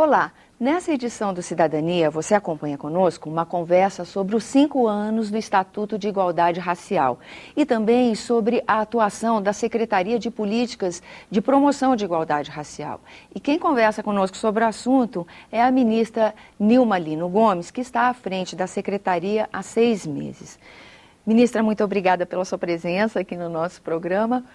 Olá, nessa edição do Cidadania, você acompanha conosco uma conversa sobre os 5 anos do Estatuto de Igualdade Racial e também sobre a atuação da Secretaria de Políticas de Promoção de Igualdade Racial. E quem conversa conosco sobre o assunto é a ministra Nilma Lino Gomes, que está à frente da Secretaria há 6 meses. Ministra, muito obrigada pela sua presença aqui no nosso programa.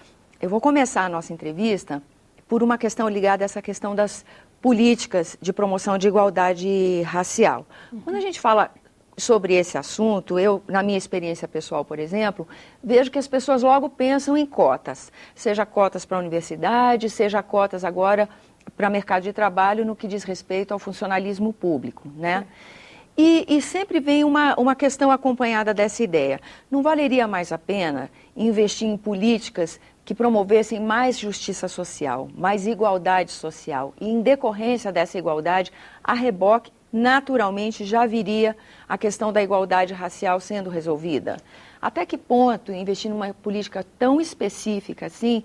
Eu vou começar a nossa entrevista por uma questão ligada a essa questão das políticas de promoção de igualdade racial. Quando a gente fala sobre esse assunto, eu, na minha experiência pessoal, por exemplo, vejo que as pessoas logo pensam em cotas, seja cotas para a universidade, seja cotas agora para mercado de trabalho no que diz respeito ao funcionalismo público, né? E sempre vem uma questão acompanhada dessa ideia. Não valeria mais a pena investir em políticas que promovessem mais justiça social, mais igualdade social? E em decorrência dessa igualdade, a reboque, naturalmente, já viria a questão da igualdade racial sendo resolvida. Até que ponto investir numa política tão específica assim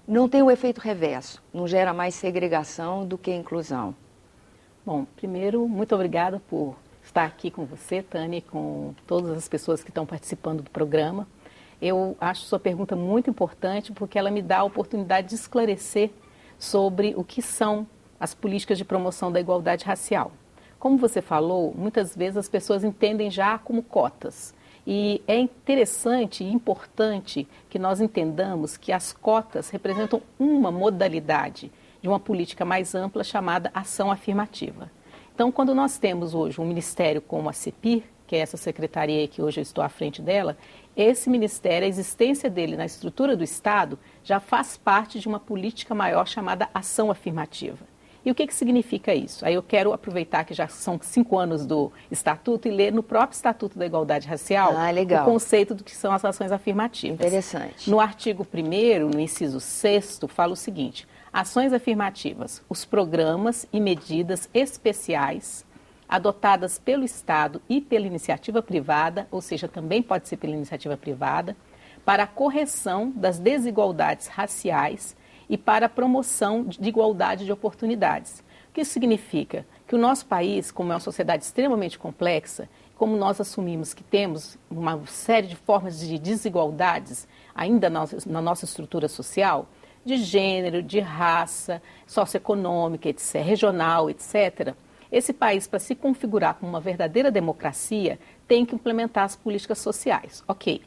não tem o efeito reverso, não gera mais segregação do que inclusão? Bom, primeiro, muito obrigada por estar aqui com você, Tânia, e com todas as pessoas que estão participando do programa. Eu acho sua pergunta muito importante porque ela me dá a oportunidade de esclarecer sobre o que são as políticas de promoção da igualdade racial. Como você falou, muitas vezes as pessoas entendem já como cotas. E é interessante e importante que nós entendamos que as cotas representam uma modalidade de uma política mais ampla chamada ação afirmativa. Então, quando nós temos hoje um ministério como a CEPIR, que é essa secretaria que hoje eu estou à frente dela, esse ministério, a existência dele na estrutura do Estado, já faz parte de uma política maior chamada ação afirmativa. E o que significa isso? Aí eu quero aproveitar que já são 5 anos do Estatuto e ler no próprio Estatuto da Igualdade Racial o conceito do que são as ações afirmativas. Interessante. No artigo 1º, no inciso 6º, fala o seguinte: ações afirmativas, os programas e medidas especiais adotadas pelo Estado e pela iniciativa privada, ou seja, também pode ser pela iniciativa privada, para a correção das desigualdades raciais e para a promoção de igualdade de oportunidades. O que isso significa? Que o nosso país, como é uma sociedade extremamente complexa, como nós assumimos que temos uma série de formas de desigualdades ainda na nossa estrutura social, de gênero, de raça, socioeconômica, etc., regional, etc., esse país, para se configurar como uma verdadeira democracia, tem que implementar as políticas sociais. Ok.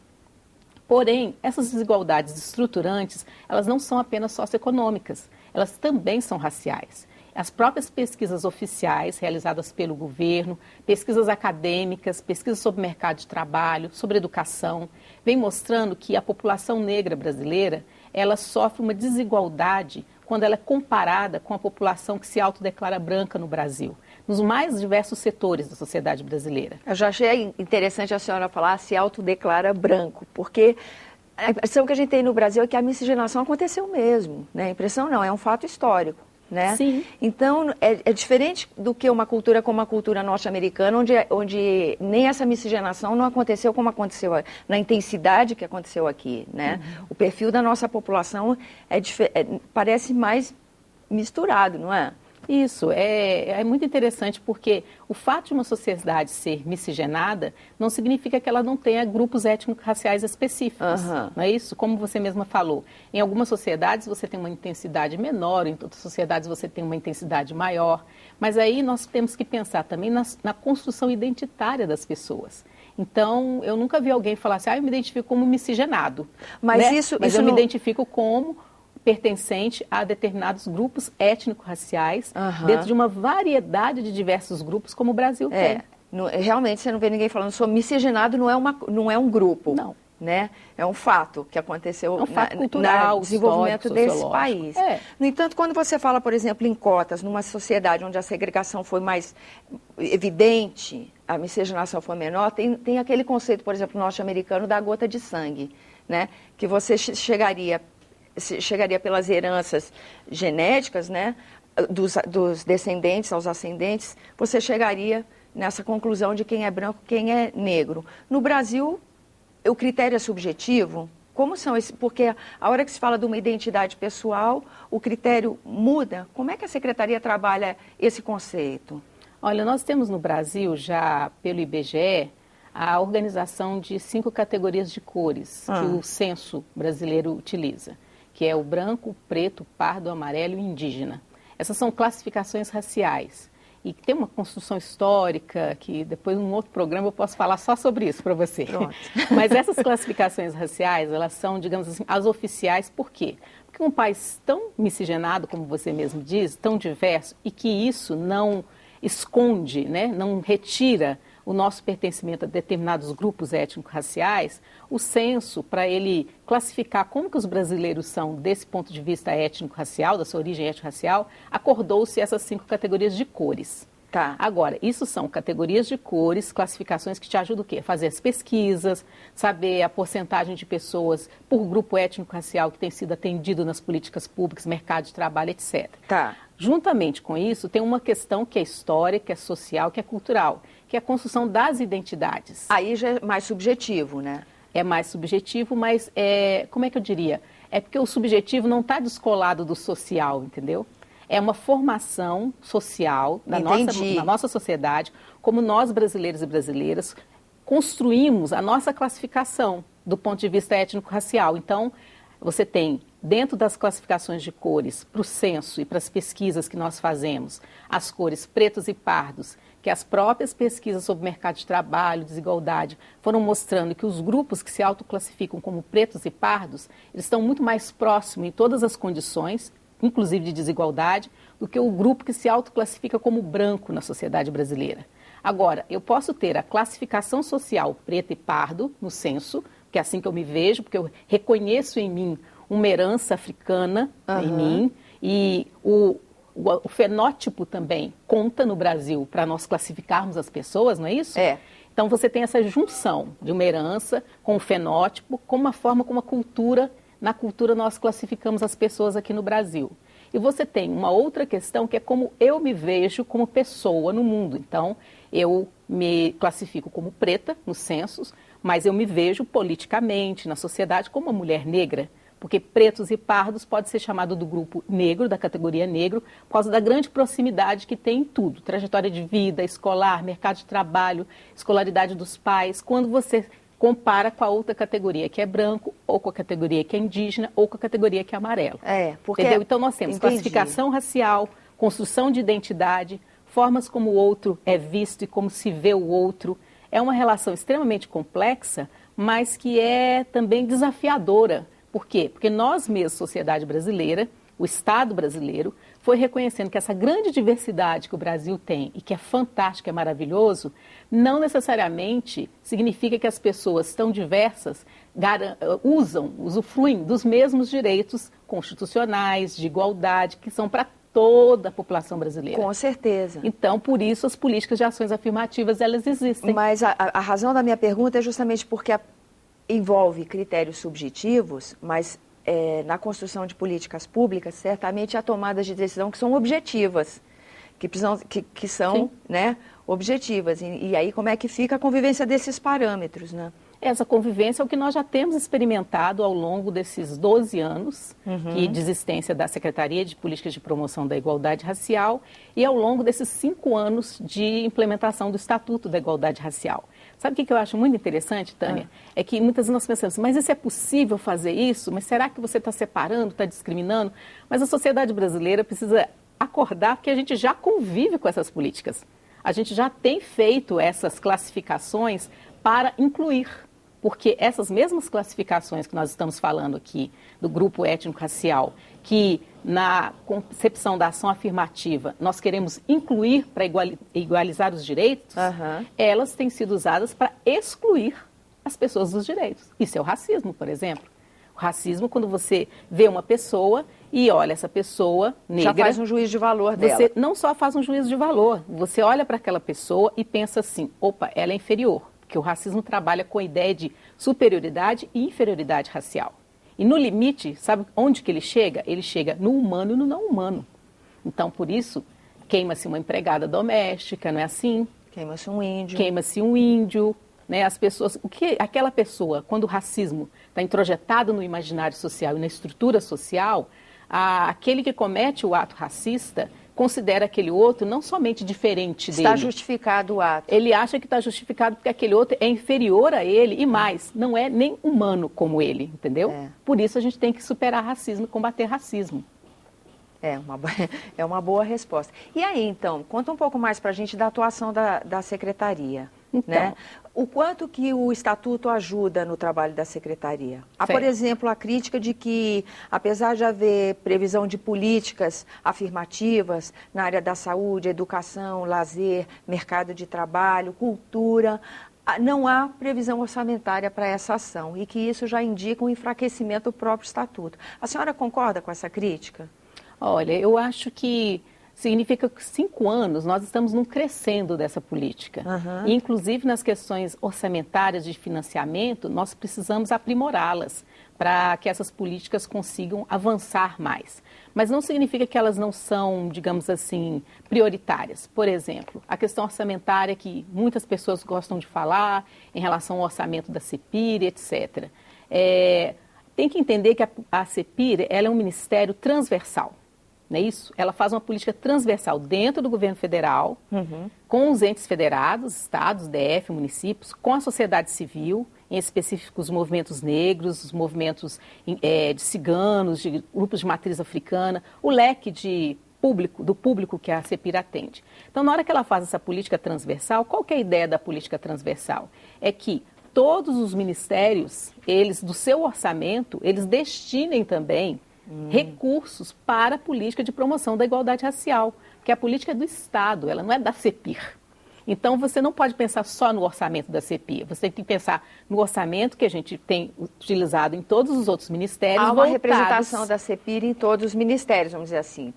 Porém, essas desigualdades estruturantes, elas não são apenas socioeconômicas, elas também são raciais. As próprias pesquisas oficiais realizadas pelo governo, pesquisas acadêmicas, pesquisas sobre mercado de trabalho, sobre educação, vêm mostrando que a população negra brasileira, ela sofre uma desigualdade quando ela é comparada com a população que se autodeclara branca no Brasil, nos mais diversos setores da sociedade brasileira. Eu já achei interessante a senhora falar se autodeclara branco, porque a impressão que a gente tem no Brasil é que a miscigenação aconteceu mesmo, né? A impressão não, é um fato histórico, né? Sim. Então, é diferente do que uma cultura como a cultura norte-americana, onde nem essa miscigenação não aconteceu como aconteceu, na intensidade que aconteceu aqui, né? O perfil da nossa população parece mais misturado, não é? Isso, é muito interessante porque o fato de uma sociedade ser miscigenada não significa que ela não tenha grupos étnico-raciais específicos, não é isso? Como você mesma falou, em algumas sociedades você tem uma intensidade menor, em outras sociedades você tem uma intensidade maior, mas aí nós temos que pensar também na construção identitária das pessoas. Então, eu nunca vi alguém falar assim, eu me identifico como miscigenado, mas né? isso eu não... me identifico como pertencente a determinados grupos étnico-raciais, dentro de uma variedade de diversos grupos, como o Brasil tem. Realmente, você não vê ninguém falando, sou miscigenado, não é um grupo. Não. Né? É um fato que aconteceu no desenvolvimento desse país. No entanto, quando você fala, por exemplo, em cotas, numa sociedade onde a segregação foi mais evidente, a miscigenação foi menor, tem aquele conceito, por exemplo, norte-americano da gota de sangue, né? Que você chegaria pelas heranças genéticas, né, dos descendentes aos ascendentes, você chegaria nessa conclusão de quem é branco, quem é negro. No Brasil, o critério é subjetivo? Como são esses? Porque a hora que se fala de uma identidade pessoal, o critério muda. Como é que a Secretaria trabalha esse conceito? Olha, nós temos no Brasil, já pelo IBGE, a organização de 5 categorias de cores que o censo brasileiro utiliza, que é o branco, preto, pardo, amarelo e indígena. Essas são classificações raciais. E tem uma construção histórica que depois, num outro programa, eu posso falar só sobre isso para você. Pronto. Mas essas classificações raciais, elas são, digamos assim, as oficiais. Por quê? Porque um país tão miscigenado, como você mesmo diz, tão diverso, e que isso não esconde, né, não retira o nosso pertencimento a determinados grupos étnico-raciais, o censo, para ele classificar como que os brasileiros são desse ponto de vista étnico-racial, da sua origem étnico-racial, acordou-se essas 5 categorias de cores. Tá. Agora, isso são categorias de cores, classificações que te ajudam o quê? Fazer as pesquisas, saber a porcentagem de pessoas por grupo étnico-racial que tem sido atendido nas políticas públicas, mercado de trabalho, etc. Tá. Juntamente com isso, tem uma questão que é histórica, que é social, que é cultural, que é a construção das identidades. Aí já é mais subjetivo, né? É mais subjetivo, mas como é que eu diria? É porque o subjetivo não está descolado do social, entendeu? É uma formação social na nossa sociedade, como nós brasileiros e brasileiras construímos a nossa classificação do ponto de vista étnico-racial. Então, você tem, dentro das classificações de cores, para o censo e para as pesquisas que nós fazemos, as cores pretos e pardos, que as próprias pesquisas sobre mercado de trabalho, desigualdade, foram mostrando que os grupos que se autoclassificam como pretos e pardos, eles estão muito mais próximos em todas as condições, inclusive de desigualdade, do que o grupo que se autoclassifica como branco na sociedade brasileira. Agora, eu posso ter a classificação social preto e pardo no censo, que é assim que eu me vejo, porque eu reconheço em mim uma herança africana em mim, e o fenótipo também conta no Brasil para nós classificarmos as pessoas, não é isso? É. Então você tem essa junção de uma herança com o fenótipo, com uma forma, com uma cultura. Na cultura nós classificamos as pessoas aqui no Brasil. E você tem uma outra questão que é como eu me vejo como pessoa no mundo. Então, eu me classifico como preta nos censos, mas eu me vejo politicamente na sociedade como uma mulher negra. Porque pretos e pardos pode ser chamado do grupo negro, da categoria negro, por causa da grande proximidade que tem em tudo. Trajetória de vida, escolar, mercado de trabalho, escolaridade dos pais. Quando você compara com a outra categoria que é branco, ou com a categoria que é indígena, ou com a categoria que é amarelo. Porque... Entendeu? Então nós temos Entendi. classificação racial, construção de identidade, formas como o outro é visto e como se vê o outro. É uma relação extremamente complexa, mas que é também desafiadora. Por quê? Porque nós mesmos, sociedade brasileira, o Estado brasileiro, foi reconhecendo que essa grande diversidade que o Brasil tem e que é fantástico, é maravilhoso, não necessariamente significa que as pessoas tão diversas usufruem dos mesmos direitos constitucionais, de igualdade, que são para toda a população brasileira. Com certeza. Então, por isso, as políticas de ações afirmativas, elas existem. Mas a razão da minha pergunta é justamente porque envolve critérios subjetivos, mas na construção de políticas públicas, certamente há tomadas de decisão que são objetivas, que são, né, objetivas. E aí como é que fica a convivência desses parâmetros, né? Essa convivência é o que nós já temos experimentado ao longo desses 12 anos de existência da Secretaria de Políticas de Promoção da Igualdade Racial e ao longo desses 5 anos de implementação do Estatuto da Igualdade Racial. Sabe o que eu acho muito interessante, Tânia? É que muitas vezes nós pensamos, mas isso é possível fazer isso? Mas será que você está separando, está discriminando? Mas a sociedade brasileira precisa acordar que a gente já convive com essas políticas. A gente já tem feito essas classificações para incluir. Porque essas mesmas classificações que nós estamos falando aqui, do grupo étnico-racial, que na concepção da ação afirmativa nós queremos incluir para igualizar os direitos, elas têm sido usadas para excluir as pessoas dos direitos. Isso é o racismo, por exemplo. O racismo, quando você vê uma pessoa e olha essa pessoa negra... Já faz um juízo de valor dela. Você não só faz um juízo de valor, você olha para aquela pessoa e pensa assim, opa, ela é inferior. Porque o racismo trabalha com a ideia de superioridade e inferioridade racial. E no limite, sabe onde que ele chega? Ele chega no humano e no não humano. Então, por isso, queima-se uma empregada doméstica, não é assim? Queima-se um índio. Queima-se um índio, né, as pessoas, o que aquela pessoa, quando o racismo está introjetado no imaginário social e na estrutura social, aquele que comete o ato racista considera aquele outro não somente diferente dele. Está justificado o ato. Ele acha que está justificado porque aquele outro é inferior a ele e mais, não é nem humano como ele, entendeu? Por isso a gente tem que superar racismo e combater racismo. É uma boa resposta. E aí, então, conta um pouco mais para a gente da atuação da Secretaria. Então, né? O quanto que o Estatuto ajuda no trabalho da Secretaria? Há, por exemplo, a crítica de que, apesar de haver previsão de políticas afirmativas na área da saúde, educação, lazer, mercado de trabalho, cultura, não há previsão orçamentária para essa ação e que isso já indica um enfraquecimento do próprio Estatuto. A senhora concorda com essa crítica? Olha, eu acho que significa que 5 anos nós estamos num crescendo dessa política. E, inclusive, nas questões orçamentárias de financiamento, nós precisamos aprimorá-las para que essas políticas consigam avançar mais. Mas não significa que elas não são, digamos assim, prioritárias. Por exemplo, a questão orçamentária que muitas pessoas gostam de falar em relação ao orçamento da CEPIR, etc. Tem que entender que a CEPIR ela é um ministério transversal. Não é isso? Ela faz uma política transversal dentro do governo federal, com os entes federados, estados, DF, municípios, com a sociedade civil, em específico os movimentos negros, os movimentos de ciganos, de grupos de matriz africana, o leque do público que a CEPIR atende. Então, na hora que ela faz essa política transversal, qual que é a ideia da política transversal? É que todos os ministérios, eles, do seu orçamento, eles destinem também recursos para a política de promoção da igualdade racial, porque a política é do Estado, ela não é da CEPIR. Então, você não pode pensar só no orçamento da CEPIR, você tem que pensar no orçamento que a gente tem utilizado em todos os outros ministérios. Há uma representação da CEPIR em todos os ministérios, vamos dizer assim,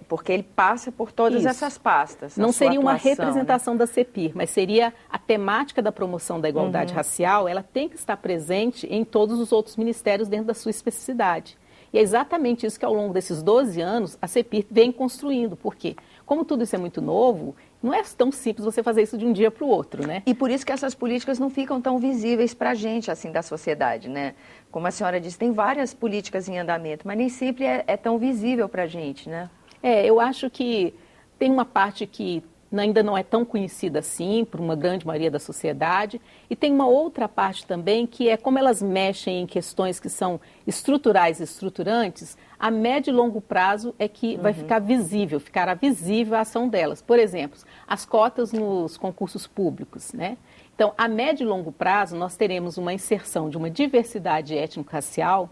porque ele passa por todas essas pastas. Não seria uma representação da CEPIR, mas seria a temática da promoção da igualdade racial, ela tem que estar presente em todos os outros ministérios dentro da sua especificidade. E é exatamente isso que ao longo desses 12 anos a CEPIR vem construindo. Por quê? Como tudo isso é muito novo, não é tão simples você fazer isso de um dia para o outro, né? E por isso que essas políticas não ficam tão visíveis para a gente, assim, da sociedade, né? Como a senhora disse, tem várias políticas em andamento, mas nem sempre é tão visível para a gente, né? Eu acho que tem uma parte que ainda não é tão conhecida assim por uma grande maioria da sociedade. E tem uma outra parte também que é como elas mexem em questões que são estruturais e estruturantes, a médio e longo prazo é que vai ficará visível a ação delas. Por exemplo, as cotas nos concursos públicos, né? Então, a médio e longo prazo, nós teremos uma inserção de uma diversidade étnico-racial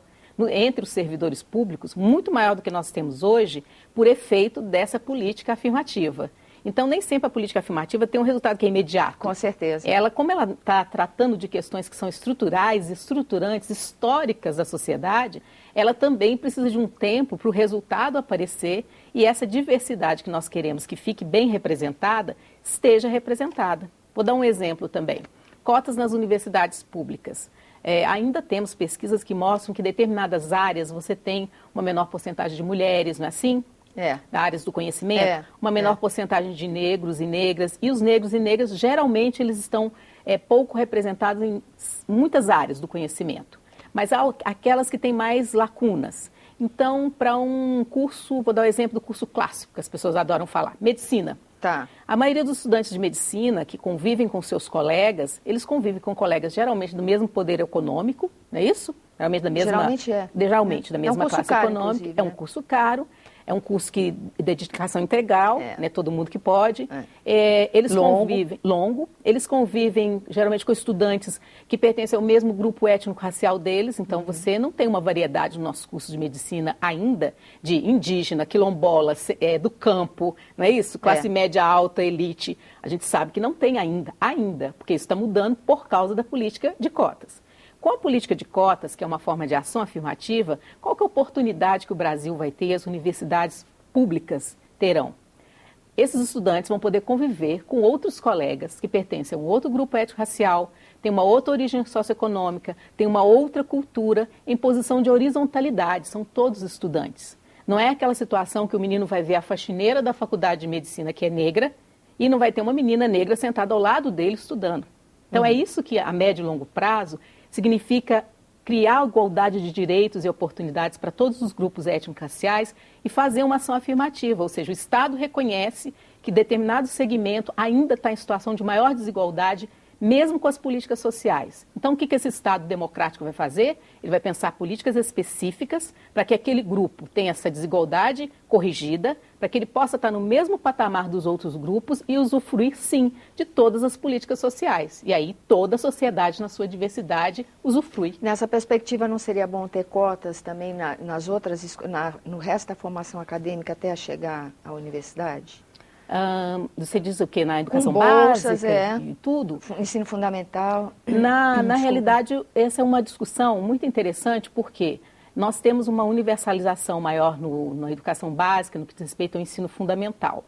entre os servidores públicos muito maior do que nós temos hoje por efeito dessa política afirmativa. Então, nem sempre a política afirmativa tem um resultado que é imediato. Com certeza. Como ela está tratando de questões que são estruturais, estruturantes, históricas da sociedade, ela também precisa de um tempo para o resultado aparecer e essa diversidade que nós queremos que fique bem representada, esteja representada. Vou dar um exemplo também. Cotas nas universidades públicas. Ainda temos pesquisas que mostram que em determinadas áreas você tem uma menor porcentagem de mulheres, não é assim? Áreas do conhecimento, uma menor porcentagem de negros e negras, e os negros e negras, geralmente, eles estão pouco representados em muitas áreas do conhecimento, mas há aquelas que têm mais lacunas. Então, para um curso, vou dar o exemplo do curso clássico, que as pessoas adoram falar, medicina. A maioria dos estudantes de medicina que convivem com seus colegas, eles convivem com colegas geralmente do mesmo poder econômico, não é isso? Geralmente da mesma classe econômica. É um curso caro. É um curso de dedicação integral, né, todo mundo que pode. Eles convivem geralmente com estudantes que pertencem ao mesmo grupo étnico-racial deles, então você não tem uma variedade nos nossos cursos de medicina ainda de indígena, quilombola, do campo, não é isso? Classe média alta, elite. A gente sabe que não tem ainda, porque isso está mudando por causa da política de cotas. Com a política de cotas, que é uma forma de ação afirmativa, qual que é a oportunidade que o Brasil vai ter e as universidades públicas terão? Esses estudantes vão poder conviver com outros colegas que pertencem a um outro grupo étnico-racial, têm uma outra origem socioeconômica, têm uma outra cultura em posição de horizontalidade, são todos estudantes. Não é aquela situação que o menino vai ver a faxineira da faculdade de medicina que é negra e não vai ter uma menina negra sentada ao lado dele estudando. Então, é isso que a médio e longo prazo significa criar igualdade de direitos e oportunidades para todos os grupos étnico-raciais e fazer uma ação afirmativa, ou seja, o Estado reconhece que determinado segmento ainda está em situação de maior desigualdade, mesmo com as políticas sociais. Então, o que esse Estado democrático vai fazer? Ele vai pensar políticas específicas para que aquele grupo tenha essa desigualdade corrigida, para que ele possa estar no mesmo patamar dos outros grupos e usufruir, sim, de todas as políticas sociais. E aí, toda a sociedade, na sua diversidade, usufrui. Nessa perspectiva, não seria bom ter cotas também no resto da formação acadêmica até chegar à universidade? Você diz o quê? Na educação bolsas, básica e tudo? Ensino fundamental. Na realidade, essa é uma discussão muito interessante, porque nós temos uma universalização maior na educação básica, no que diz respeito ao ensino fundamental.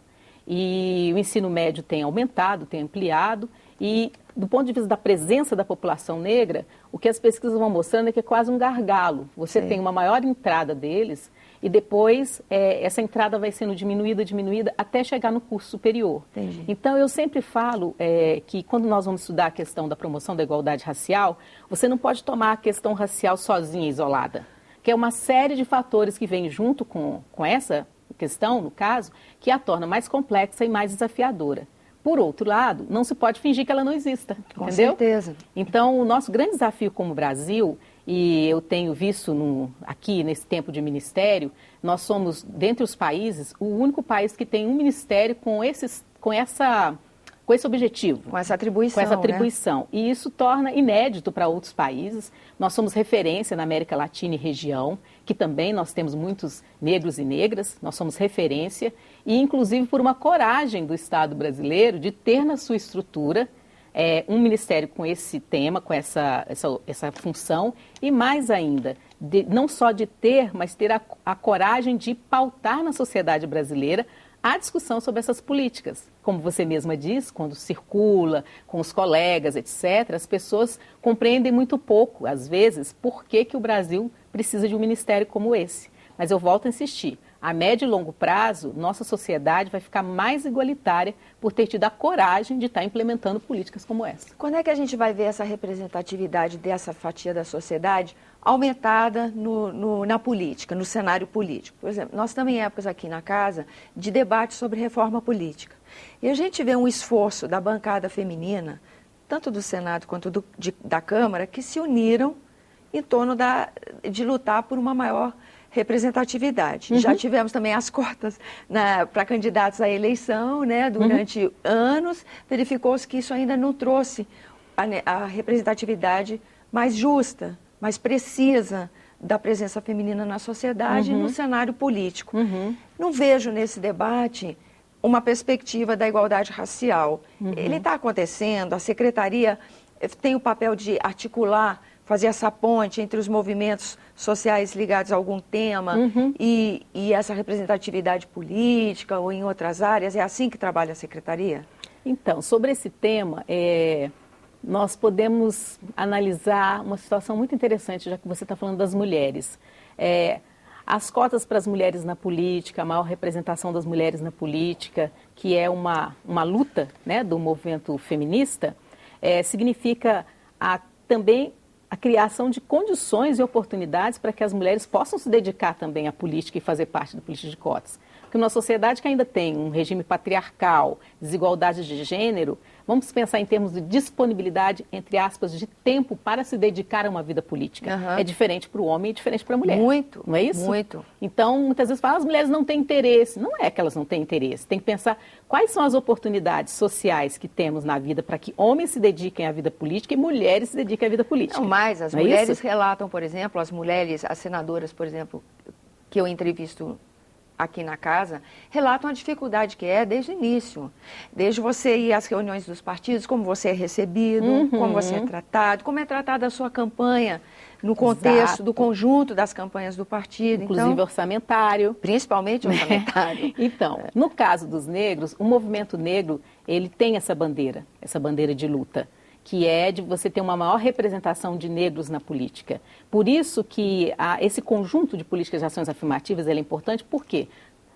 E o ensino médio tem aumentado, tem ampliado, e do ponto de vista da presença da população negra, o que as pesquisas vão mostrando é que é quase um gargalo. Você tem uma maior entrada deles, e depois essa entrada vai sendo diminuída, até chegar no curso superior. Entendi. Então, eu sempre falo que quando nós vamos estudar a questão da promoção da igualdade racial, você não pode tomar a questão racial sozinha, isolada, que é uma série de fatores que vêm junto com essa questão, no caso, que a torna mais complexa e mais desafiadora. Por outro lado, não se pode fingir que ela não exista, Com entendeu? certeza. Então, o nosso grande desafio como Brasil, e eu tenho visto aqui nesse tempo de ministério, nós somos, dentre os países, o único país que tem um ministério com esse objetivo. Com essa atribuição. Com essa atribuição. Né? E isso torna inédito para outros países. Nós somos referência na América Latina e região, que também nós temos muitos negros e negras, nós somos referência, e inclusive por uma coragem do Estado brasileiro de ter na sua estrutura um ministério com esse tema, com essa função, e mais ainda, não só de ter, mas ter a coragem de pautar na sociedade brasileira a discussão sobre essas políticas. Como você mesma diz, quando circula com os colegas, etc., as pessoas compreendem muito pouco, às vezes, por que o Brasil precisa de um ministério como esse. Mas eu volto a insistir, a médio e longo prazo, nossa sociedade vai ficar mais igualitária por ter tido a coragem de estar implementando políticas como essa. Quando é que a gente vai ver essa representatividade dessa fatia da sociedade aumentada na política, no cenário político? Por exemplo, nós estamos em épocas aqui na casa de debate sobre reforma política. E a gente vê um esforço da bancada feminina, tanto do Senado quanto da Câmara, que se uniram em torno de lutar por uma maior representatividade. Uhum. Já tivemos também as cotas para candidatos à eleição, né, durante anos. Verificou-se que isso ainda não trouxe a representatividade mais justa, mais precisa da presença feminina na sociedade e no cenário político. Não vejo nesse debate uma perspectiva da igualdade racial. Ele está acontecendo, a secretaria tem o papel de articular, fazer essa ponte entre os movimentos sociais ligados a algum tema e essa representatividade política ou em outras áreas. É assim que trabalha a secretaria? Então, sobre esse tema, nós podemos analisar uma situação muito interessante, já que você está falando das mulheres. As cotas para as mulheres na política, a maior representação das mulheres na política, que é uma luta, né, do movimento feminista, significa também a criação de condições e oportunidades para que as mulheres possam se dedicar também à política e fazer parte da política de cotas. Porque numa sociedade que ainda tem um regime patriarcal, desigualdade de gênero, vamos pensar em termos de disponibilidade, entre aspas, de tempo para se dedicar a uma vida política. É diferente para o homem e diferente para a mulher. Muito. Não é isso? Muito. Então, muitas vezes falam, as mulheres não têm interesse. Não é que elas não têm interesse. Tem que pensar quais são as oportunidades sociais que temos na vida para que homens se dediquem à vida política e mulheres se dediquem à vida política. Não, mas as mulheres relatam, por exemplo, as senadoras, por exemplo, que eu entrevisto aqui na casa, relatam a dificuldade que é desde o início. Desde você ir às reuniões dos partidos, como você é recebido, como você é tratado, como é tratada a sua campanha no contexto do conjunto das campanhas do partido. Inclusive então, orçamentário. Principalmente orçamentário. Então, no caso dos negros, o movimento negro, ele tem essa bandeira de luta, que é de você ter uma maior representação de negros na política. Por isso que esse conjunto de políticas de ações afirmativas é importante, porque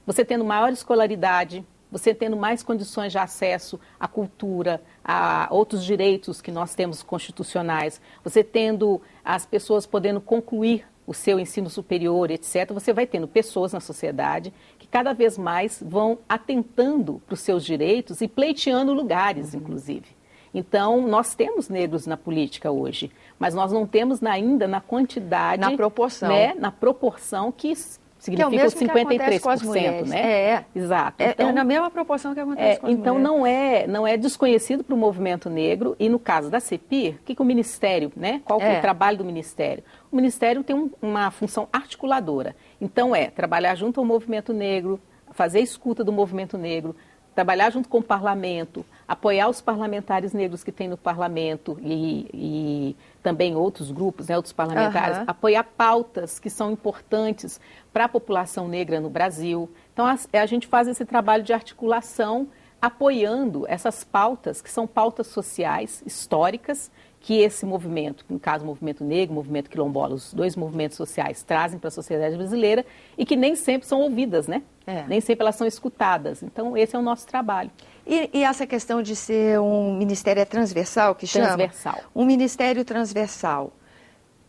você tendo maior escolaridade, você tendo mais condições de acesso à cultura, a outros direitos que nós temos constitucionais, você tendo as pessoas podendo concluir o seu ensino superior, etc., você vai tendo pessoas na sociedade que cada vez mais vão atentando para os seus direitos e pleiteando lugares, inclusive. Então, nós temos negros na política hoje, mas nós não temos ainda na quantidade... Na proporção. Né, na proporção que significa que é o mesmo 53%, com as mulheres, né? Exato. Então, é na mesma proporção que acontece com as então mulheres. não é desconhecido para o movimento negro. E no caso da CEPIR, o que o Ministério, né? Qual que é o trabalho do Ministério? O Ministério tem uma função articuladora. Então trabalhar junto ao movimento negro, fazer a escuta do movimento negro, trabalhar junto com o parlamento, apoiar os parlamentares negros que tem no parlamento e também outros grupos, né, outros parlamentares, apoiar pautas que são importantes para a população negra no Brasil. Então, a gente faz esse trabalho de articulação apoiando essas pautas, que são pautas sociais, históricas, que esse movimento, no caso o movimento negro, o movimento quilombola, os dois movimentos sociais trazem para a sociedade brasileira e que nem sempre são ouvidas, né? Nem sempre elas são escutadas. Então, esse é o nosso trabalho. E essa questão de ser um ministério transversal, que chama? Transversal. Um ministério transversal.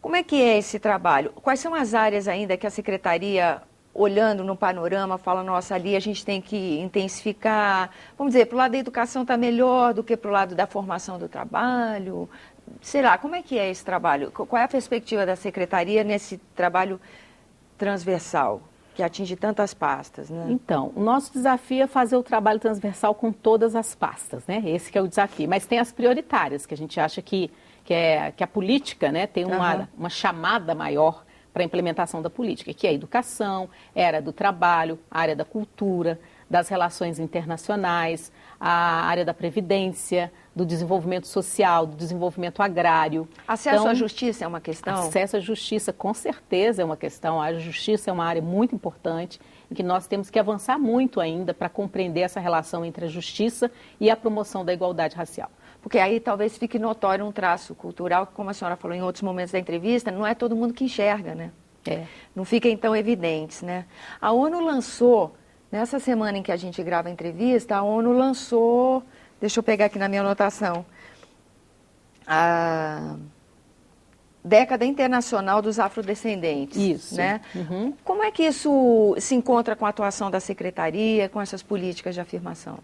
Como é que é esse trabalho? Quais são as áreas ainda que a secretaria, olhando no panorama, fala, nossa, ali a gente tem que intensificar, vamos dizer, para o lado da educação está melhor do que para o lado da formação do trabalho? Sei lá, como é que é esse trabalho? Qual é a perspectiva da secretaria nesse trabalho transversal, que atinge tantas pastas, né? Então, o nosso desafio é fazer o trabalho transversal com todas as pastas, né? Esse que é o desafio. Mas tem as prioritárias, que a gente acha que a política, né, tem uma chamada maior para a implementação da política, que é a educação, a área do trabalho, a área da cultura, das relações internacionais, a área da previdência, do desenvolvimento social, do desenvolvimento agrário. Acesso à justiça é uma questão? Acesso à justiça, com certeza, é uma questão. A justiça é uma área muito importante em que nós temos que avançar muito ainda para compreender essa relação entre a justiça e a promoção da igualdade racial. Porque aí talvez fique notório um traço cultural que, como a senhora falou em outros momentos da entrevista, não é todo mundo que enxerga, né? Não fica então evidentes, né? A ONU lançou, nessa semana em que a gente grava a entrevista, a ONU lançou, deixa eu pegar aqui na minha anotação, a Década Internacional dos Afrodescendentes. Isso. Né? Como é que isso se encontra com a atuação da secretaria, com essas políticas de afirmação?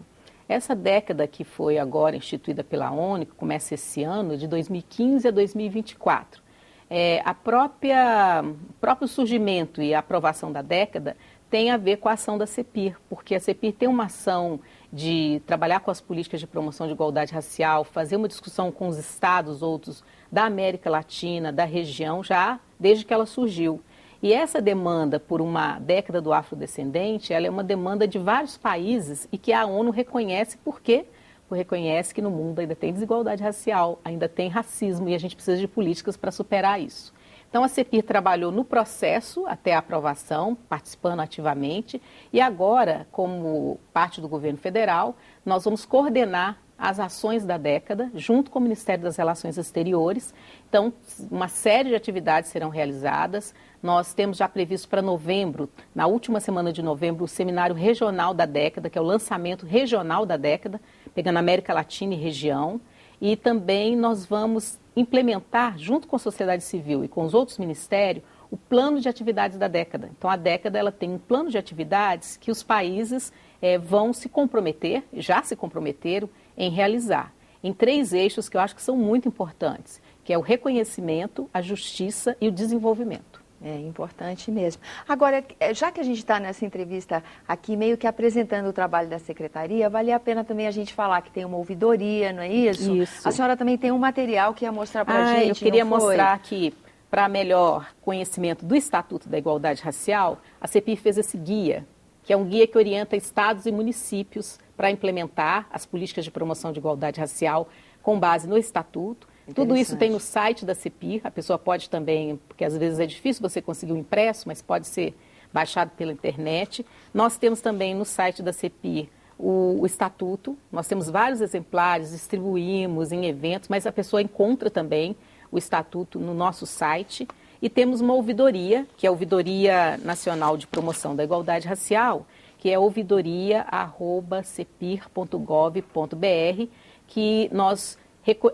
Essa década que foi agora instituída pela ONU, que começa esse ano, de 2015 a 2024, o próprio surgimento e a aprovação da década tem a ver com a ação da CEPIR, porque a CEPIR tem uma ação de trabalhar com as políticas de promoção de igualdade racial, fazer uma discussão com os estados outros da América Latina, da região, já desde que ela surgiu. E essa demanda por uma década do afrodescendente, ela é uma demanda de vários países e que a ONU reconhece. Por quê? Porque reconhece que no mundo ainda tem desigualdade racial, ainda tem racismo e a gente precisa de políticas para superar isso. Então, a CEPIR trabalhou no processo até a aprovação, participando ativamente, e agora, como parte do governo federal, nós vamos coordenar as ações da década, junto com o Ministério das Relações Exteriores. Então, uma série de atividades serão realizadas. Nós temos já previsto para novembro, na última semana de novembro, o Seminário Regional da Década, que é o lançamento regional da década, pegando América Latina e região. E também nós vamos implementar, junto com a sociedade civil e com os outros ministérios, o plano de atividades da década. Então, a década ela tem um plano de atividades que os países vão se comprometer, já se comprometeram, em realizar, em 3 eixos que eu acho que são muito importantes, que é o reconhecimento, a justiça e o desenvolvimento. É importante mesmo. Agora, já que a gente está nessa entrevista aqui, meio que apresentando o trabalho da secretaria, vale a pena também a gente falar que tem uma ouvidoria, não é isso? Isso. A senhora também tem um material que ia mostrar para a gente, eu queria não foi? mostrar que, para melhor conhecimento do Estatuto da Igualdade Racial, a CEPIR fez esse guia, que é um guia que orienta estados e municípios para implementar as políticas de promoção de igualdade racial com base no Estatuto. Tudo isso tem no site da CEPIR, a pessoa pode também, porque às vezes é difícil você conseguir um impresso, mas pode ser baixado pela internet. Nós temos também no site da CEPIR o Estatuto, nós temos vários exemplares, distribuímos em eventos, mas a pessoa encontra também o Estatuto no nosso site. E temos uma ouvidoria, que é a Ouvidoria Nacional de Promoção da Igualdade Racial, que é ouvidoria@cepir.gov.br, que nós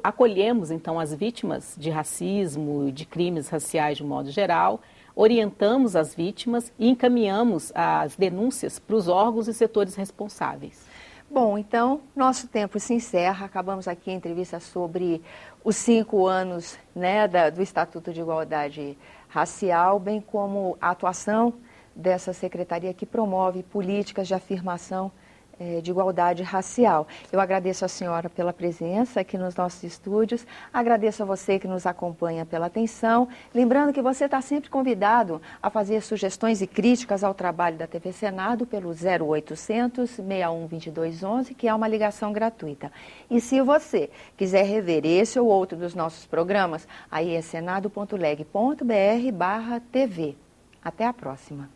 acolhemos, então, as vítimas de racismo e de crimes raciais de um modo geral, orientamos as vítimas e encaminhamos as denúncias para os órgãos e setores responsáveis. Bom, então, nosso tempo se encerra. Acabamos aqui a entrevista sobre os 5 anos, né, do Estatuto de Igualdade Racial, bem como a atuação dessa secretaria que promove políticas de afirmação de igualdade racial. Eu agradeço a senhora pela presença aqui nos nossos estúdios, agradeço a você que nos acompanha pela atenção, lembrando que você está sempre convidado a fazer sugestões e críticas ao trabalho da TV Senado pelo 0800 61 2211, que é uma ligação gratuita. E se você quiser rever esse ou outro dos nossos programas, aí é senado.leg.br/TV. Até a próxima.